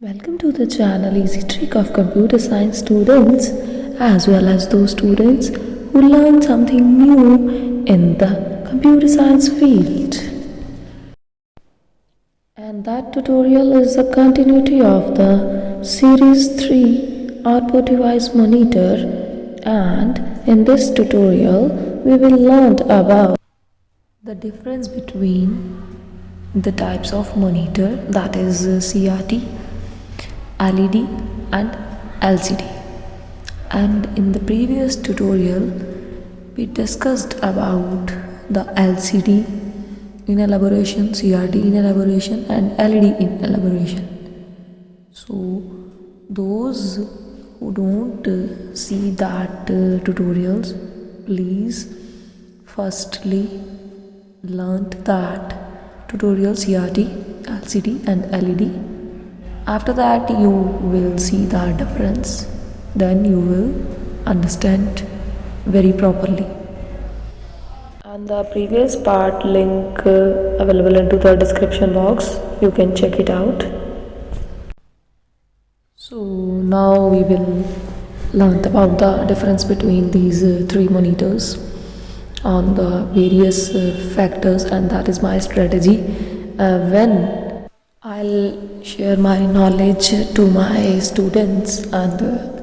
Welcome to the channel Easy Trick of Computer Science students, as well as those students who learn something new in the computer science field. And that tutorial is the continuity of the Series 3 Output Device Monitor, and in this tutorial we will learn about the difference between the types of monitor, that is CRT, LED and LCD. And in the previous tutorial we discussed about the LCD in elaboration, CRT in elaboration and LED in elaboration. So those who don't see that tutorials, please firstly learn that tutorial CRT, LCD and LED. After that you will see the difference, then you will understand very properly. And the previous part link available into the description box, you can check it out. So now we will learn about the difference between these three monitors on the various factors, and that is my strategy when I'll share my knowledge to my students and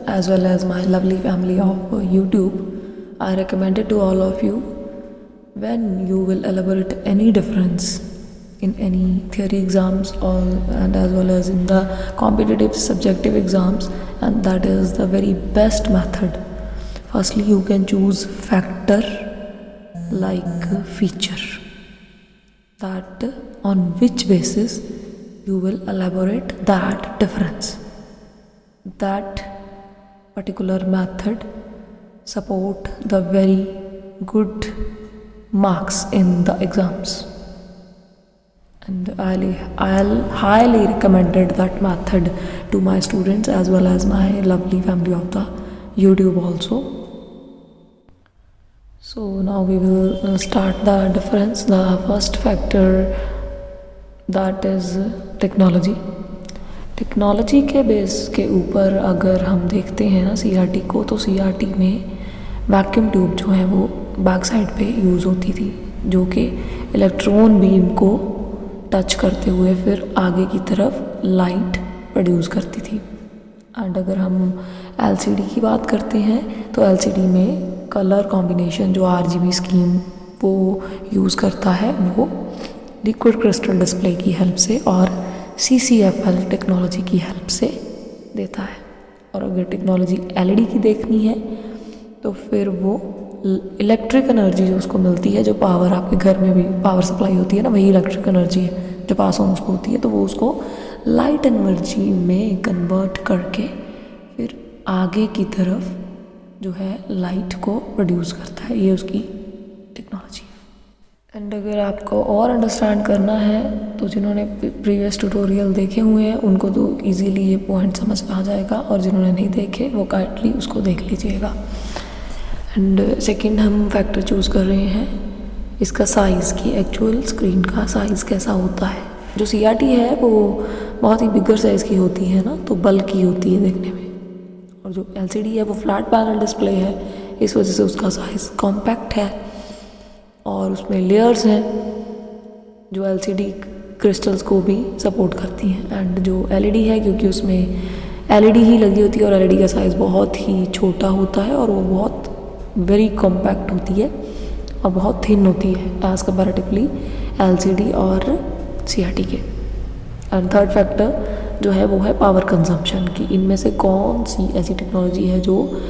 as well as my lovely family of YouTube. I recommend it to all of you when you will elaborate any difference in any theory exams or and as well as in the competitive subjective exams, and that is the very best method. Firstly, you can choose factor like feature, that on which basis you will elaborate that difference. That particular method support the very good marks in the exams, and I'll highly recommended that method to my students as well as my lovely family of the YouTube also. So now we will start the difference. The first factor, that is technology के base के ऊपर अगर हम देखते हैं ना CRT को, तो CRT में वैक्यूम ट्यूब जो है वो बैक साइड पे यूज़ होती थी, जो कि इलेक्ट्रॉन बीम को टच करते हुए फिर आगे की तरफ लाइट प्रोड्यूस करती थी. एंड अगर हम LCD की बात करते हैं तो LCD में कलर कॉम्बिनेशन जो RGB स्कीम वो यूज़ करता है, वो लिक्विड क्रिस्टल डिस्प्ले की हेल्प से और CCFL टेक्नोलॉजी की हेल्प से देता है. और अगर टेक्नोलॉजी LED की देखनी है तो फिर वो इलेक्ट्रिक एनर्जी जो उसको मिलती है, जो पावर आपके घर में भी पावर सप्लाई होती है ना, वही इलेक्ट्रिक एनर्जी है जो पास ऑन उसको होती है, तो वो उसको लाइट एनर्जी में कन्वर्ट करके फिर आगे की तरफ जो है लाइट को प्रोड्यूस करता है. ये उसकी टेक्नोलॉजी. एंड अगर आपको और अंडरस्टैंड करना है तो जिन्होंने प्रीवियस ट्यूटोरियल देखे हुए हैं उनको तो इजीली ये पॉइंट समझ आ जाएगा, और जिन्होंने नहीं देखे वो काइंडली उसको देख लीजिएगा. एंड सेकंड हम फैक्टर चूज़ कर रहे हैं इसका साइज़ की, एक्चुअल स्क्रीन का साइज़ कैसा होता है. जो CRT है वो बहुत ही बिगर साइज़ की होती है ना, तो बल्कि होती है देखने में, और जो LCD है वो फ्लैट पैनल डिस्प्ले है, इस वजह से उसका साइज़ कॉम्पैक्ट है और उसमें लेयर्स हैं जो LCD क्रिस्टल्स को भी सपोर्ट करती हैं. एंड जो LED है, क्योंकि उसमें LED ही लगी होती है और LED का साइज़ बहुत ही छोटा होता है और वो बहुत वेरी कॉम्पैक्ट होती है और बहुत थिन होती है एज़ कंपैरेटिवली LCD और CRT के. एंड थर्ड फैक्टर जो है वो है पावर कंजम्पशन की. इनमें से कौन सी ऐसी टेक्नोलॉजी है जो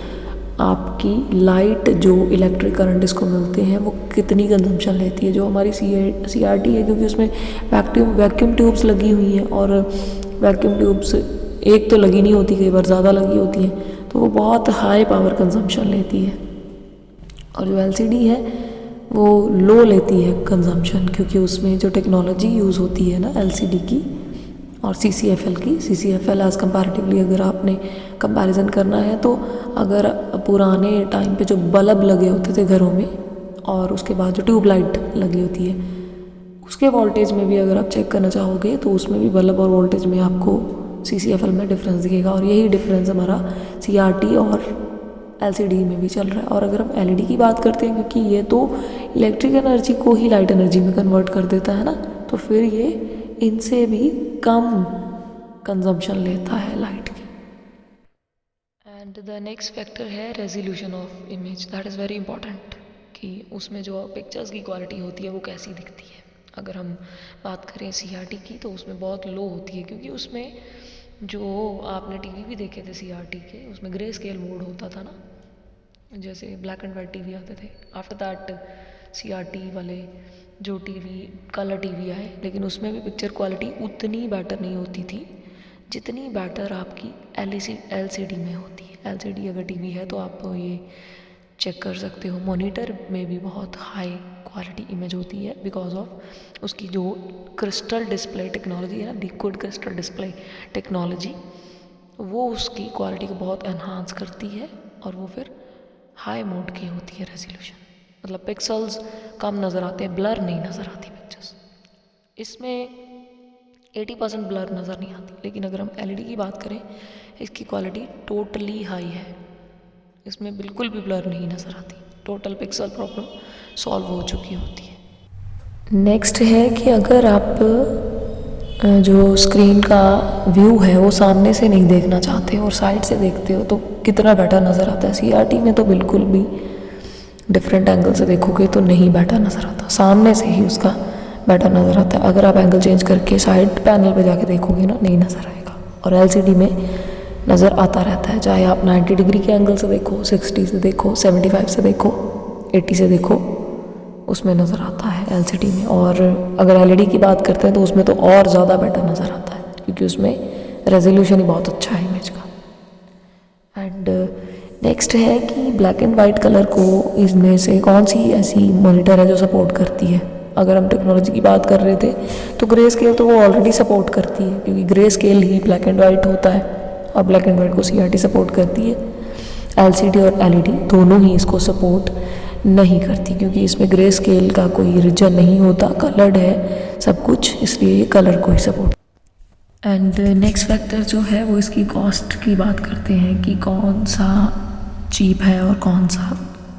आपकी लाइट जो इलेक्ट्रिक करंट इसको मिलते हैं वो कितनी कंजम्पशन लेती है. जो हमारी CRT है, क्योंकि उसमें वैक्यूम ट्यूब्स लगी हुई हैं, और वैक्यूम ट्यूब्स एक तो लगी नहीं होती, कई बार ज़्यादा लगी होती हैं, तो वो बहुत हाई पावर कंजम्पशन लेती है. और जो LCD है वो लो लेती है कंजम्पशन, क्योंकि उसमें जो टेक्नोलॉजी यूज़ होती है ना LCD की और CCFL की, CCFL एज़ कंपैरेटिवली अगर आपने कंपैरिजन करना है तो अगर पुराने टाइम पे जो बल्ब लगे होते थे घरों में और उसके बाद जो ट्यूबलाइट लगी होती है उसके वोल्टेज में भी अगर आप चेक करना चाहोगे तो उसमें भी बल्ब और वोल्टेज में आपको CCFL में डिफरेंस दिखेगा। और यही डिफरेंस हमारा CRT और LCD में भी चल रहा है। और अगर हम LED की बात करते हैं, क्योंकि ये तो इलेक्ट्रिक एनर्जी को ही लाइट एनर्जी में कन्वर्ट कर देता है ना, तो फिर ये इनसे भी कम कंजम्पशन लेता है लाइट की। एंड द नेक्स्ट फैक्टर है resolution of image. That is very important कि उसमें जो पिक्चर्स की क्वालिटी होती है वो कैसी दिखती है। अगर हम बात करें CRT की तो उसमें बहुत लो होती है, क्योंकि उसमें जो आपने TV भी देखे थे CRT के, उसमें ग्रे स्केल मोड होता था ना, जैसे ब्लैक एंड वाइट TV आते थे। आफ्टर दैट CRT वाले जो TV कलर TV आए, लेकिन उसमें भी पिक्चर क्वालिटी उतनी बेटर नहीं होती थी जितनी बेटर आपकी LCD में होती है। LCD अगर TV है तो आप ये चेक कर सकते हो, मॉनिटर में भी बहुत हाई क्वालिटी इमेज होती है बिकॉज ऑफ उसकी जो क्रिस्टल डिस्प्ले टेक्नोलॉजी है ना, लिक्विड क्रिस्टल डिस्प्ले टेक्नोलॉजी, वो उसकी क्वालिटी को बहुत एनहांस करती है और वो फिर हाई मोड की होती है रेजोल्यूशन। मतलब पिक्सल्स कम नज़र आते हैं, ब्लर नहीं नज़र आती पिक्चर्स। इसमें 80% ब्लर नज़र नहीं आती। लेकिन अगर हम LED की बात करें, इसकी क्वालिटी टोटली हाई है, इसमें बिल्कुल भी ब्लर नहीं नज़र आती, टोटल पिक्सल प्रॉब्लम सॉल्व हो चुकी होती है। नेक्स्ट है कि अगर आप जो स्क्रीन का व्यू है वो सामने से नहीं देखना चाहते और साइड से देखते हो तो कितना बेटर नज़र आता है। CRT में तो बिल्कुल भी डिफरेंट एंगल से देखोगे तो नहीं बेटर नज़र आता, सामने से ही उसका बेटर नज़र आता है। अगर आप एंगल चेंज करके साइड पैनल पे जाके देखोगे ना, नहीं नज़र आएगा। और LCD में नज़र आता रहता है, चाहे आप 90 डिग्री के एंगल से देखो, 60 से देखो, 75 से देखो, 80 से देखो, उसमें नज़र आता है LCD में। और अगर LED की बात करते हैं तो उसमें तो और ज़्यादा बेटर नज़र आता है, क्योंकि उसमें रेजोल्यूशन ही बहुत अच्छा है इमेज का। एंड नेक्स्ट है कि ब्लैक एंड वाइट कलर को इसमें से कौन सी ऐसी मॉनिटर है जो सपोर्ट करती है। अगर हम टेक्नोलॉजी की बात कर रहे थे तो ग्रे स्केल तो वो ऑलरेडी सपोर्ट करती है, क्योंकि grey scale he black and white होता है और ब्लैक एंड वाइट को CRT सपोर्ट करती है। LCD और LED दोनों ही इसको सपोर्ट नहीं करती, क्योंकि इसमें ग्रे स्केल का कोई रीजन नहीं होता, कलर्ड है सब कुछ, इसलिए कलर को ही सपोर्ट। एंड नेक्स्ट फैक्टर जो है वो इसकी कॉस्ट की बात करते हैं कि कौन सा चीप है और कौन सा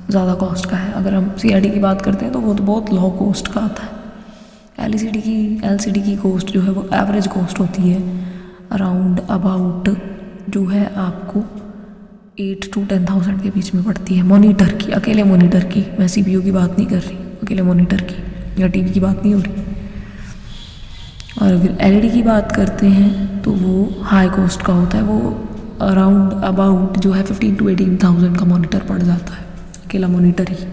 ज़्यादा कॉस्ट का है। अगर हम CRT की बात करते हैं तो वो तो बहुत लो कॉस्ट का आता है। LCD की कॉस्ट जो है वो एवरेज कॉस्ट होती है, अराउंड अबाउट जो है आपको 8 to 10,000 के बीच में पड़ती है मॉनिटर की, अकेले मॉनिटर की। मैं CPU की बात नहीं कर रही, अकेले मॉनिटर की, या TV की बात नहीं हो रही। और अगर LED की बात करते हैं तो वो हाई कॉस्ट का होता है, वो अराउंड अबाउट जो है 15 to 18,000 का मॉनिटर पड़ जाता है, अकेला मॉनिटर ही।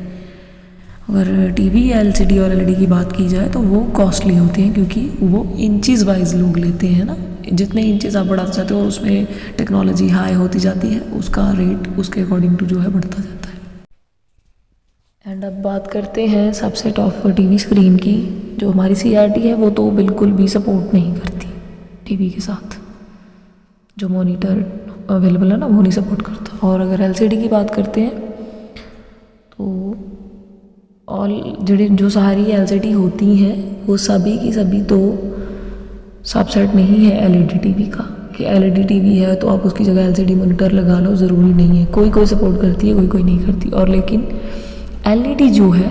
अगर TV या LCD और LED की बात की जाए तो वो कॉस्टली होते हैं, क्योंकि वो इंचज़ वाइज लोग लेते हैं ना, जितने इंचज़ आप बढ़ाते जाते हो और उसमें टेक्नोलॉजी हाई होती जाती है, उसका रेट उसके अकॉर्डिंग टू जो है बढ़ता जाता है। एंड अब बात करते हैं सबसेट ऑफ TV स्क्रीन की। जो हमारी CRT है वो तो बिल्कुल भी सपोर्ट नहीं करती TV के साथ, जो मॉनिटर अवेलेबल है ना वो नहीं सपोर्ट करता। और अगर LCD की बात करते हैं तो जो सारी LCD होती हैं वो सभी की सभी तो सबसेट नहीं है LED TV का, कि LED TV है तो आप उसकी जगह LCD मॉनिटर लगा लो, ज़रूरी नहीं है। कोई सपोर्ट करती है, कोई नहीं करती। और लेकिन LED जो है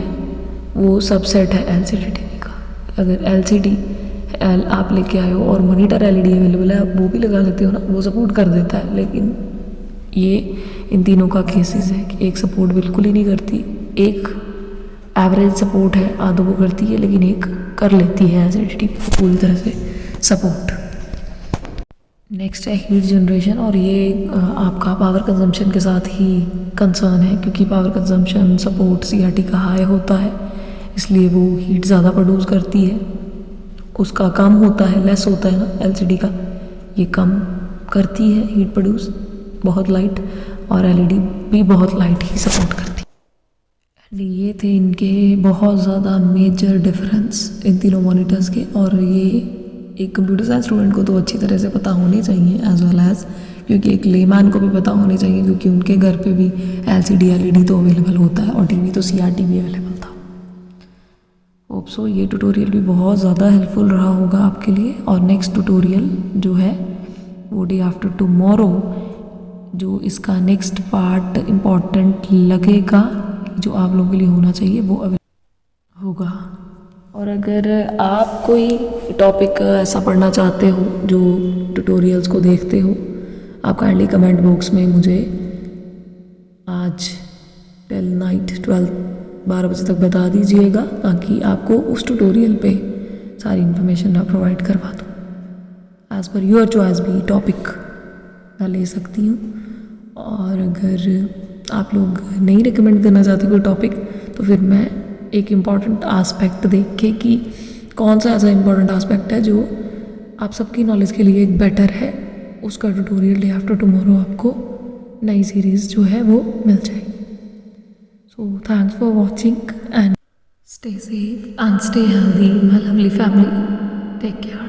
वो सबसेट है LCD TV का। अगर LCD आप लेके आए हो और मॉनिटर LED अवेलेबल है, आप वो भी लगा लेते हो ना, वो सपोर्ट कर देता है। लेकिन ये इन तीनों का केसेस है कि एक सपोर्ट बिल्कुल ही नहीं करती, एक एवरेज सपोर्ट है, आधों को करती है, लेकिन एक कर लेती है LCD TV को पूरी तरह से सपोर्ट। नेक्स्ट है हीट जनरेशन, और ये आपका पावर कंजम्पशन के साथ ही कंसर्न है, क्योंकि पावर कंजम्पशन सपोर्ट CRT का हाई होता है, इसलिए वो हीट ज़्यादा प्रोड्यूस करती है। उसका कम होता है, लेस होता है ना LCD का, ये कम करती है हीट प्रोड्यूस, बहुत लाइट, और LED भी बहुत लाइट ही सपोर्ट करती है। ये थे इनके बहुत ज़्यादा मेजर डिफरेंस इन तीनों मॉनिटर्स के, और ये एक कंप्यूटर साइंस स्टूडेंट को तो अच्छी तरह से पता होने चाहिए एज वेल एज, क्योंकि एक लेमैन को भी पता होने चाहिए, क्योंकि उनके घर पे भी LCD LED तो अवेलेबल होता है और TV तो CRT भी अवेलेबल था। होप सो ये ट्यूटोरियल भी बहुत ज़्यादा हेल्पफुल रहा होगा आपके लिए। और नेक्स्ट ट्यूटोरियल जो है वो डे आफ्टर टुमारो जो इसका नेक्स्ट पार्ट इम्पॉर्टेंट लगेगा, जो आप लोगों के लिए होना चाहिए, वो अवेलेबल होगा। और अगर आप कोई टॉपिक ऐसा पढ़ना चाहते हो जो ट्यूटोरियल्स को देखते हो, आप काइंडली कमेंट बॉक्स में मुझे आज टिल नाइट 12 बजे तक बता दीजिएगा, ताकि आपको उस ट्यूटोरियल पे सारी इन्फॉर्मेशन मैं प्रोवाइड करवा दूँ। एज़ पर योर चॉइस भी टॉपिक मैं ले सकती हूँ। और अगर आप लोग नहीं रिकमेंड करना चाहते कोई टॉपिक, तो फिर मैं एक इम्पॉर्टेंट आस्पेक्ट देख के कि कौन सा ऐसा इम्पॉर्टेंट आस्पेक्ट है जो आप सबकी नॉलेज के लिए एक बेटर है, उसका ट्यूटोरियल डे आफ्टर टुमारो आपको नई सीरीज़ जो है वो मिल जाएगी। So thanks for watching and stay safe and stay healthy my lovely family. Take care.